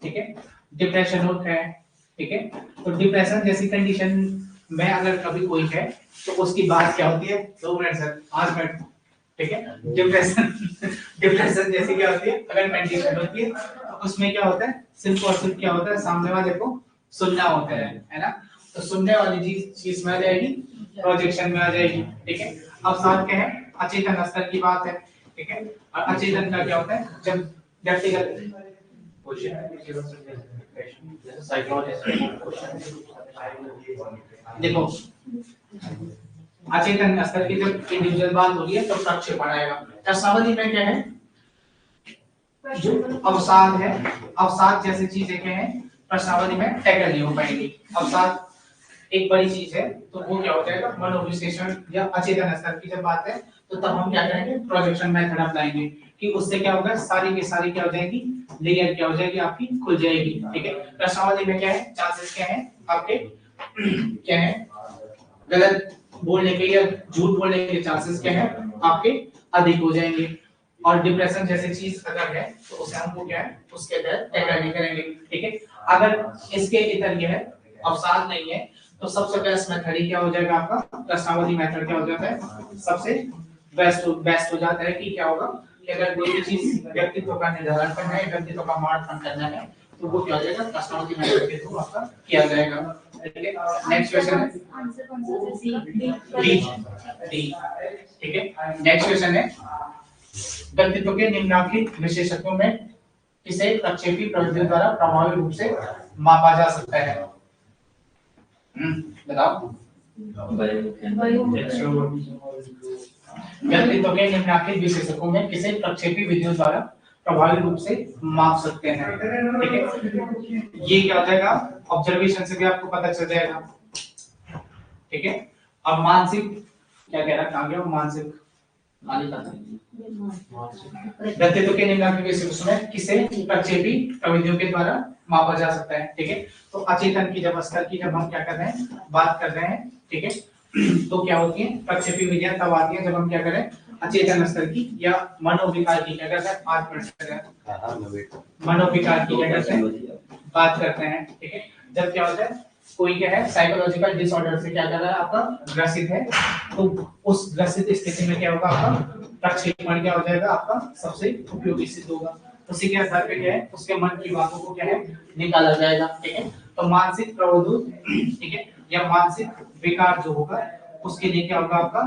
ठीक है, डिप्रेशन होता है। ठीक है, तो डिप्रेशन जैसी कंडीशन में अगर कभी कोई है तो उसकी बात क्या होती है, 2 मिनट सर, 5 मिनट। ठीक है, डिप्रेशन जैसी क्या होती है, अगर कंडीशन होती है तो उसमें क्या होता है, सिर्फ और सिर्फ क्या होता है, सामने वाले को सुनना होता है ना, तो सुनने वाली चीज में आ जाएगी, प्रोजेक्शन में आ जाएगी। ठीक है, अवसाद क्या है, अचेतन स्तर की बात है। ठीक है, और अचेतन का क्या होता है, जब व्यक्तिगत देखो, अचेतन स्तर की जब इंडिविजुअल बात हो रही है तो प्रक्षेपण आएगा। प्रश्नावली में क्या है, जो अवसाद है, अवसाद जैसी चीजें क्या है, प्रश्नावली में टैकल नहीं हो पाएगी। अवसाद एक बड़ी चीज है तो वो क्या हो जाएगा, मनोविश्लेषण या अचेतन स्तर की जब बात है तो तब हम क्या करेंगे, प्रोजेक्शन मेथड अपनाएंगे कि उससे क्या होगा, सारी की सारी क्या हो जाएगी, लेयर क्या हो जाएगी, आपकी खुल जाएगी। ठीक है, प्रश्नावली में क्या है, चांसेस क्या है आपके, क्या है, गलत बोलने के या झूठ बोलने के चांसेस क्या है आपके, अधिक हो जाएंगे। और डिप्रेशन जैसे चीज अगर है तो उसे हमको क्या है, उसके तहत टैकल नहीं करेंगे। ठीक है, अगर इसके इधर ये है, अवसाद नहीं है, तो सबसे बेस्ट मेथड ही क्या हो जाएगा आपका, प्रश्नावली मेथड क्या हो जाता है, सबसे बेस्ट हो जाता है कि क्या होगा कि अगर कोई भी चीज व्यक्तित्व का निर्धारण करना है, व्यक्तित्व का मार्गदर्शन करना है तो वो क्या हो जाएगा, प्रश्नावली मेथड के थ्रू आपका किया जाएगा। ठीक है, नेक्स्ट क्वेश्चन है डी। ठीक है, नेक्स्ट क्वेश्चन है, व्यक्तित्व के निम्नलिखित विशेषत्वों में किसे प्रक्षेपी प्रविधियों द्वारा प्रभावी रूप से मापा जा सकता है, बताओ। व्यक्तित्व के निम्नलिखित विशेषकों में किसे प्रक्षेपी विधियों द्वारा प्रभावी रूप से माप सकते हैं। ठीक है, ये क्या हो जाएगा, ऑब्जर्वेशन से भी आपको पता चल जाएगा। ठीक है, अब मानसिक क्या कह रहा है, कहां गया मानसिक, व्यक्तित्व के निम्नलिखित विशेषकों में किसे प्रक्षेपी प्रविधियों के द्वारा मापा जा सकता है। ठीक है, तो अचेतन की जब स्तर की जब हम क्या कर रहे हैं, बात कर रहे हैं, ठीक है, तो क्या होती है, प्रक्षेपी विधियां तब आती है जब हम क्या करें, अचेतन स्तर की या मनोविकार की क्या करते हैं, मनोविकार की क्या करते हैं, बात करते हैं। ठीक है, जब क्या होता है, कोई क्या है साइकोलॉजिकल डिसऑर्डर से क्या कर रहा है आपका ग्रसित है, तो उस ग्रसित स्थिति में क्या होगा आपका प्रक्षेपण क्या हो जाएगा आपका सबसे उपयोगी सिद्ध होगा। उसी के आधार पे क्या है उसके मन की बातों को क्या है निकाला जाएगा। ठीक है, तो मानसिक प्रवृत्ति ठीक है या मानसिक विकार जो होगा उसके लिए क्या होगा आपका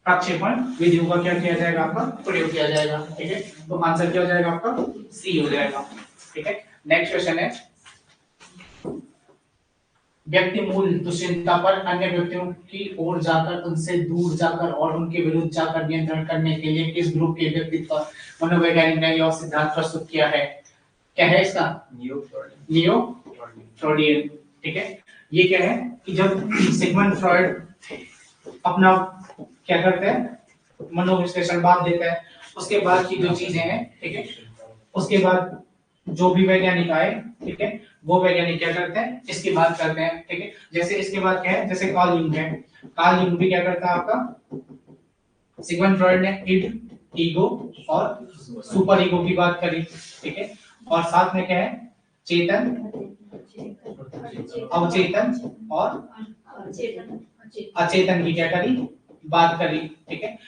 प्रक्षेपण विधियों का क्या किया जाएगा आपका प्रयोग किया जाएगा। ठीक है, तो आंसर क्या हो जाएगा आपका सी हो जाएगा। ठीक है, नेक्स्ट क्वेश्चन है व्यक्ति मूल दुश्चिंता पर अन्य व्यक्तियों की ओर जाकर उनसे दूर जाकर और उनके विरुद्ध जाकर नियंत्रण करने के लिए किस ग्रुप के व्यक्तित्व मनोवैज्ञानिक ने यह सिद्धांत प्रस्तुत किया है? क्या है इसका? Neo Freudian. ठीक है, ये क्या है कि जब सिगमंड फ्रॉइड अपना क्या करते हैं मनोविश्लेषण बात देता है, उसके बाद की जो चीजें हैं ठीक है उसके बाद जो भी वैज्ञानिक आए ठीक है वो वैज्ञानिक क्या करते हैं इसकी बात करते हैं। ठीक है, जैसे इसके बाद क्या है जैसे कार्ल यूंग है, कार्ल यूंग भी क्या करता है आपका सिगमंड फ्रॉइड ने इड ईगो और सुपर ईगो की बात करी। ठीक है, और साथ में क्या है चेतन अवचेतन और अचेतन की क्या करी बात करी। ठीक है,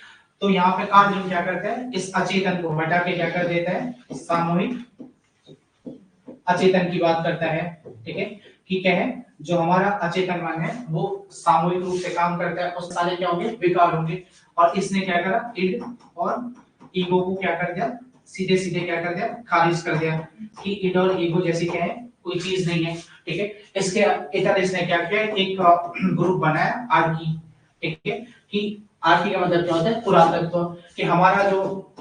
तो यहाँ पे कार्ल यूंग क्या करता है इस अचेतन को हटा के क्या कर देता है सामूहिक अचेतन की बात करता है। ठीक है, कि क्या है जो हमारा अचेतन मन है वो सामूहिक रूप से काम करता है, उस सारे क्या होंगे विकार होंगे, और इसने क्या करा इड और ईगो को क्या कर दिया सीधे सीधे क्या कर दिया खारिज कर दिया कि इड और ईगो जैसी क्या है कोई चीज नहीं है। ठीक है, इसके इधर इसने क्या किया एक ग्रुप बनाया आर्की। ठीक है, कि आर्की का मतलब क्या होता है पुरातत्व, कि हमारा जो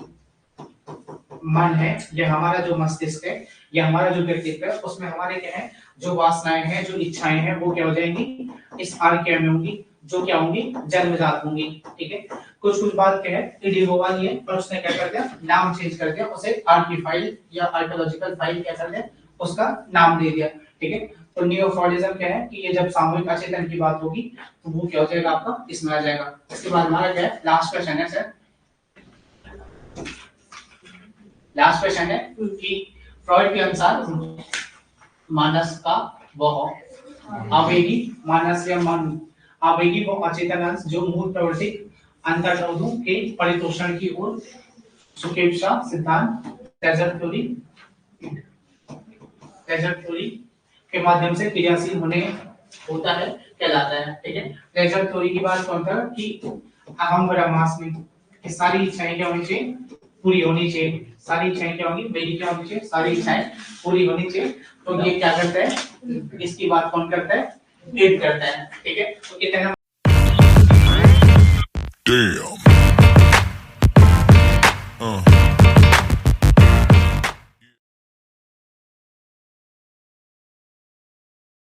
मन है या हमारा जो मस्तिष्क है या हमारा जो व्यक्तित्व है उसमें हमारे क्या है जो वासनाएं हैं जो इच्छाएं हैं वो क्या हो जाएंगी इस आर्किया में होंगी, जो क्या होंगी जन्मजात होंगी। ठीक है, कुछ कुछ बात क्या है इडीगो वाली है पर उसने क्या कर दिया नाम चेंज कर दिया, उसे आर्की फाइल या आर्कियोलॉजिकल फाइल क्या कर दिया उसका नाम दे दिया। ठीक है, तो नियोफ्रॉइडिज्म क्या है कि ये जब सामूहिक अचेतन की बात होगी तो वो क्या हो जाएगा आपका इसमें आ जाएगा। इसके बाद हमारा क्या है लास्ट क्वेश्चन है सर, लास्ट क्वेश्चन है कि फ्रॉइड के अनुसार मानस का वह आवेगी मानस या मन आवेगी वो अचेतन अंश जो मूल प्रवृत्ति अंतर्बोधों के परितोषण की ओर सुकेशा सिद्धांत प्लेजर थ्योरी के माध्यम से क्रियाशील होने होता है कहलाता है। ठीक है, प्लेजर थ्योरी की बात कौन था कि अहम ब्रह्मास्मि कि सारी इच्छाएं क्या होनी चाहिए पूरी होनी चाहिए, सारी इच्छाएं क्या होंगी मेरी क्या होनी चाहिए सारी इच्छाएं पूरी होनी चाहिए। तो ये क्या करता है इसकी बात कौन करता है इड करता है। ठीक है, तो कितने